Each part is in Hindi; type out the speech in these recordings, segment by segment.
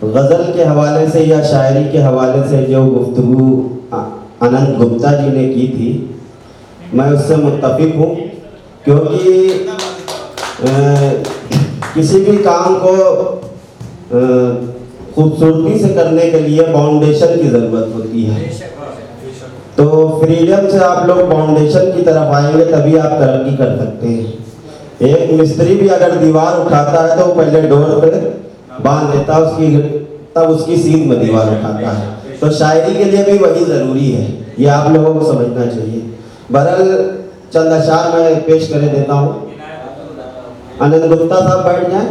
गज़ल के हवाले से या शायरी के हवाले से जो गुफ्तगू अनंत गुप्ता जी ने की थी, मैं उससे मुत्तफिक हूँ, क्योंकि किसी भी काम को खूबसूरती से करने के लिए फाउंडेशन की ज़रूरत होती है। तो फ्रीडम से आप लोग फाउंडेशन की तरफ आएंगे तभी आप तरक्की कर सकते हैं। एक मिस्त्री भी अगर दीवार उठाता है तो वो पहले डोर पे बांध देता है उसकी, तब उसकी सीध में दीवार उठाता है। तो शायरी के लिए भी वही ज़रूरी है, ये आप लोगों को समझना चाहिए। बहरहाल चंद अशार मैं पेश कर देता हूँ। अनंत गुप्ता साहब बैठ जाएं,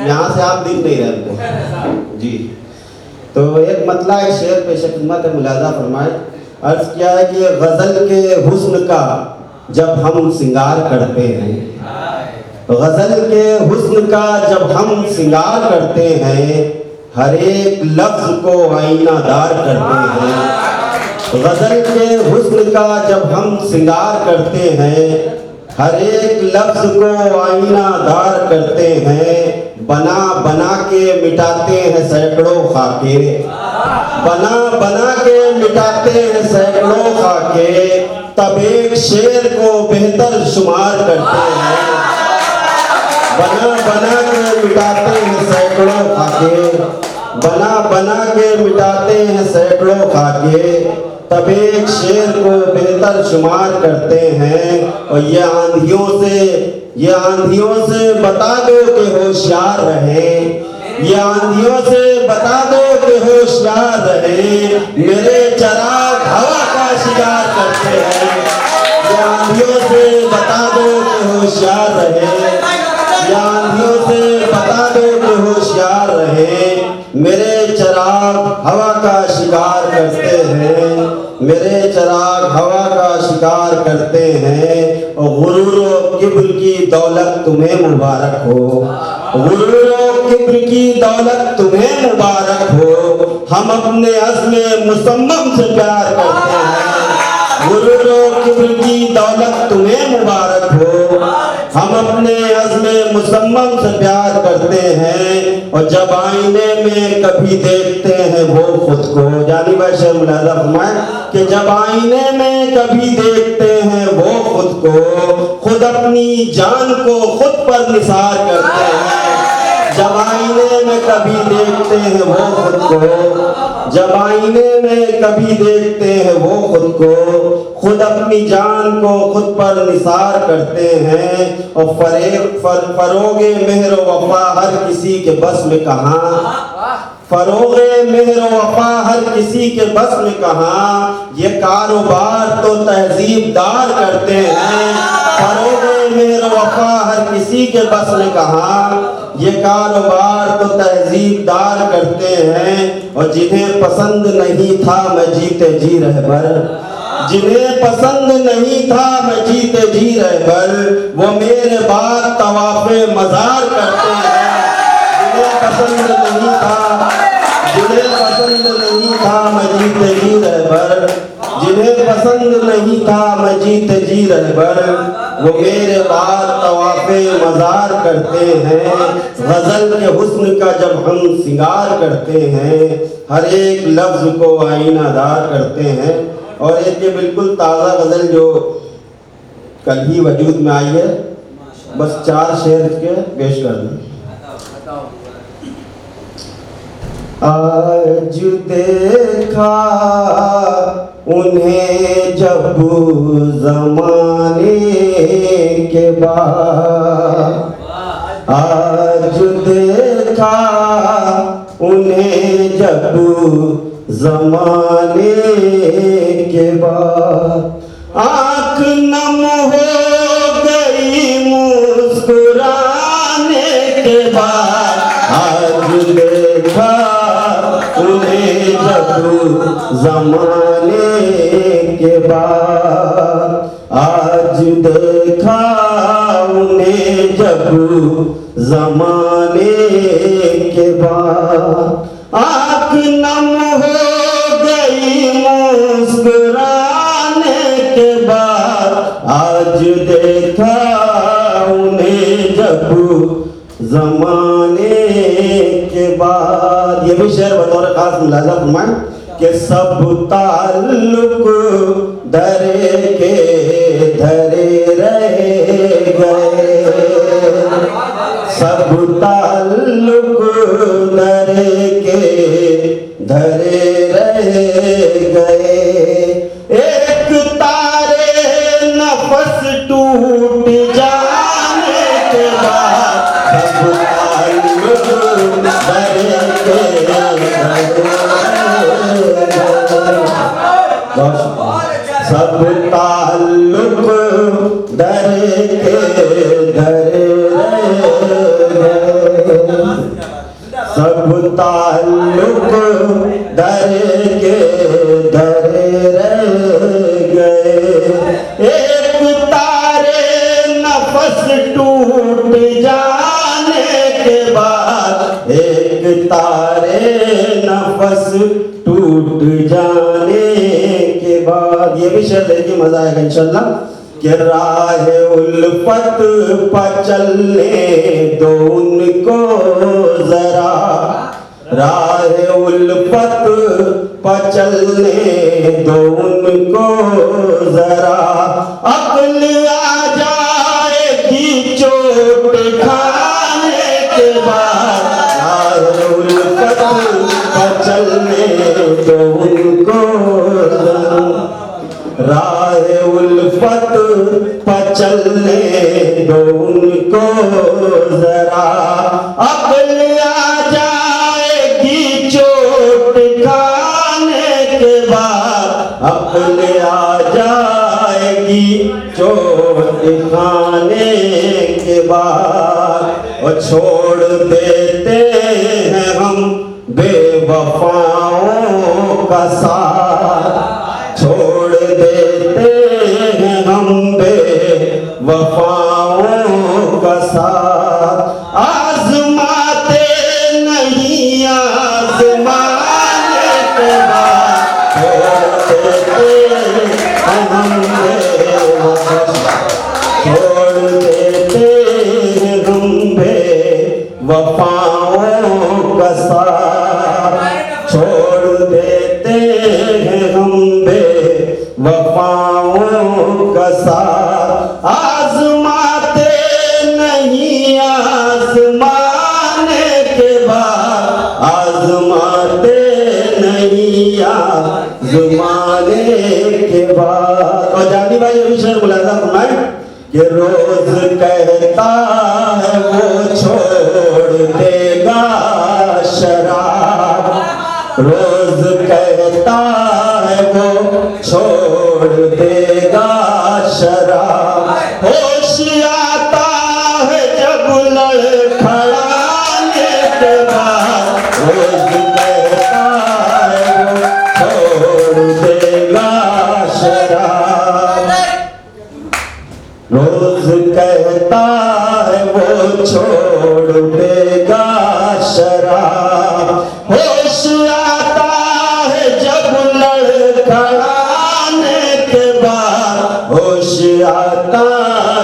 यहाँ से आप दिख नहीं रहे जी। तो एक मतला एक शेर पेश खिदमत है, मुलाजा फरमाए। अर्ज किया है कि गज़ल के हुस्न का जब हम सिंगार करते हैं, गज़ल के हुस्न का जब हम सिंगार करते हैं, हर एक लफ्ज़ को आईनादार करते हैं। गज़ल के हुस्न का जब हम सिंगार करते हैं, हर एक लफ्ज़ को आईनादार करते हैं। बना बना के मिटाते हैं सैकड़ों खाके, बना बना के मिटाते हैं सैकड़ों खाके, तब एक शेर को बेहतर शुमार करते हैं। बना बना के मिटाते हैं सैकड़ों खाके, बना बना के मिटाते हैं सैकड़ों खाके, तब एक शेर को बेहतर शुमार करते हैं। और ये आंधियों से बता दो कि होशियार रहे, ये आंधियों से बता दो कि होशियार रहे, मेरे चराग हवा का शिकार करते हैं। ये आंधियों से बता दो कि होशियार रहे, ये आंधियों से बता दो कि होशियार रहे, मेरे चराग हवा का शिकार करते हैं, मेरे चराग हवा का शिकार करते हैं। और गुरूर व किब्र की दौलत तुम्हें मुबारक हो, गुरूर व किब्र की दौलत तुम्हें मुबारक हो, हम अपने अज़्म मुसम्मम से प्यार करते हैं। गुरूर व किब्र की दौलत तुम्हें मुबारक हो, हम अपने अज़्म मुसम्मम से प्यार करते हैं। और जब आईने में कभी देखते हैं वो खुद को, जानी भाई शेर मुलाजा फरमाए कि जब आईने में कभी देखते हैं वो खुद को, खुद अपनी जान को खुद पर निसार करते हैं। जब आईने में कभी देखते हैं वो खुद को, जब आईने में कभी देखते हैं वो खुद को, खुद अपनी जान को खुद पर निसार करते हैं। और फरोगे मेहर वफा हर किसी के बस में कहाँ, फरोगे मेहर वफा हर किसी के बस में कहाँ, ये कारोबार तो तहजीबदार करते हैं। फरोगे मेहर वफा हर किसी के बस में कहाँ, ये कारोबार तो तहजीबदार करते हैं। और जिन्हें पसंद नहीं था मैं जीते जी रहबर, जिन्हें पसंद नहीं था मैं जीते जी रहबर, वो मेरे बाद तवाफ़े मज़ार करते हैं। जिन्हें पसंद नहीं था, जिन्हें पसंद नहीं था मैं जीते जी रहबर, जिन्हें पसंद नहीं था मैं जीते जी रहबर, वो मेरे बाद तवाफ़े मज़ार करते हैं। गज़ल के हुस्न का जब हम सिंगार करते हैं, हर एक लफ्ज़ को आईनादार करते हैं। और एक ये बिल्कुल ताज़ा गज़ल जो कल ही वजूद में आई है, बस 4 शेर के पेश कर दूँ। आज देखा उन्हें जब ज़माने के बाद, आज देखा उन्हें जब ज़माने के बाद, आँख नम हो गई मुस्कुराने के बाद, आज देखा उन्हें जब ज़माने के बाद, आज देखा उन्हें जब ज़माने के बाद, आँख नम हो गई मुस्कुराने के बाद, आज देखा उन्हें जब ज़माने के बाद। ये भी शेर बतौर खास मुलाजा फरमाएं कि सब ताल्लुक धरे के धरे रह गए, सब ताल्लुक धरे के धरे रह गए। एक तारे नफस टूट जाने के बाद सब ताल्लुक धरे के सब ताल्लुक धरे के धरे सब ताल्लुक धरे के धरे रह गए। एक तारे नफस टूट जाने के बाद, एक तारे नफस टूट जाने के बाद, ये भी शेर देखिए मजा आएगा इंशाल्लाह। कि राह उल्फत पर चलने दो उनको जरा, राह उल्फत पर चलने दो उनको जरा, अक्ल आ जाएगी चोट खाने के बाद, राह उल्फत पर चलने दो उनको जरा, राह उल्फत पर चलने दो उनको जरा, अक्ल आ जाएगी चोट खाने के बाद, अक्ल आ जाएगी चोट खाने के बाद। और छोड़ देते हैं हम बेवफाओं का साथ, छोड़ देते हैं हम बेवफाओं का साथ, आज़माते नहीं आज़माने के बाद, छोड़ देते हैं हम छोड़ देते हैं हम बेवफाओं का साथ, छोड़ देते हैं हम वफाओं का साथ, आज़माते नहीं आज़माने के बाद, आज़माते नहीं आज़माने के बाद। और जानी भाई ये भी शेर मुलाजा फरमाएं कि रोज कहता है वो छोड़ देगा शराब, रोज कहता है वो छोड़ देगा शराब, होश आता है जब लड़खड़ाने के बाद, रोज कहता है वो छोड़ देगा शराब, रोज कहता है वो छोड़ देगा शराब, होश आता है जब लड़खड़ाने के बाद, होश आता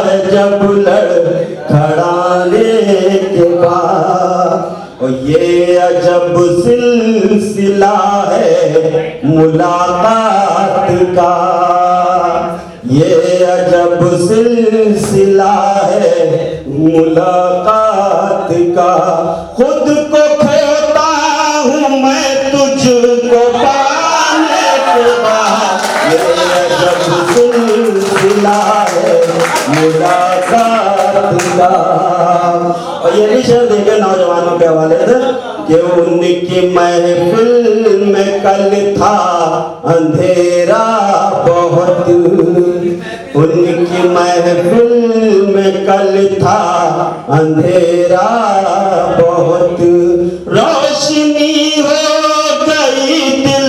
है जब लड़खड़ाने के बाद। और ये अजब सिलसिला है मुलाकात का, ये अजब सिलसिला है मुलाकात का, खुद को खोता हूँ मैं तुझको पाने के बाद, ये अजब सिलसिला है मुलाकात का। और ये भी शेर देखे नौजवानों के हवाले से कि उनकी महफिल में कल था अंधेरा बहुत, उनकी महफिल में कल था अंधेरा बहुत, रोशनी हो गई दिल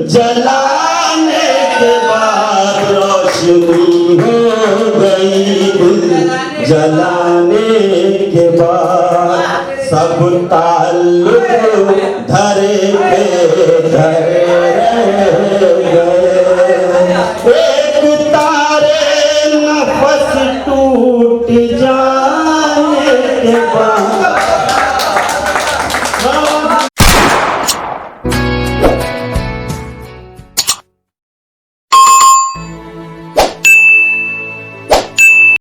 जलाने के बाद, रोशनी हो गई दिल जलाने के बाद, सब ताल्लुक धरे के धरे गए। एक तारे नफस टूट जाने के बाद